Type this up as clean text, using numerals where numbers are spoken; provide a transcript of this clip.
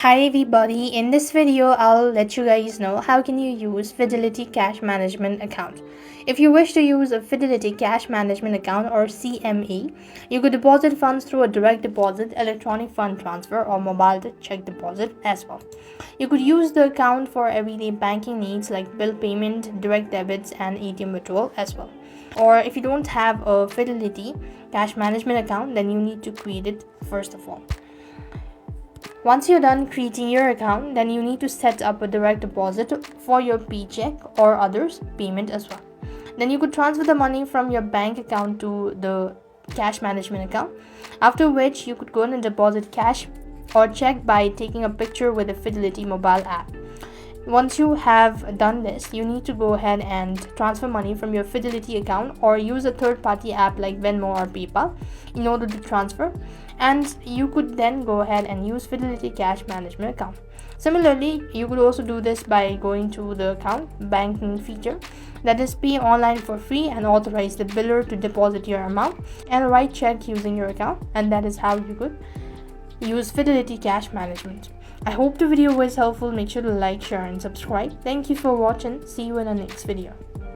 Hi everybody, in this video I'll let you guys know how can you use Fidelity Cash Management Account. If you wish to use a Fidelity Cash Management Account or CME, you could deposit funds through a direct deposit, electronic fund transfer or mobile check deposit as well. You could use the account for everyday banking needs like bill payment, direct debits and ATM withdrawal as well. Or if you don't have a Fidelity Cash Management Account, then you need to create it first of all. Once you're done creating your account, then you need to set up a direct deposit for your paycheck or others payment as well. Then you could transfer the money from your bank account to the cash management account, after which you could go and deposit cash or check by taking a picture with the Fidelity mobile app. Once you have done this, you need to go ahead and transfer money from your Fidelity account or use a third-party app like Venmo or PayPal in order to transfer, and you could then go ahead and use Fidelity Cash Management Account. Similarly, you could also do this by going to the account banking feature, that is pay online for free and authorize the biller to deposit your amount and write check using your account, and that is how you could use Fidelity Cash Management. I hope the video was helpful. Make sure to like, share and subscribe. Thank you for watching. See you in the next video.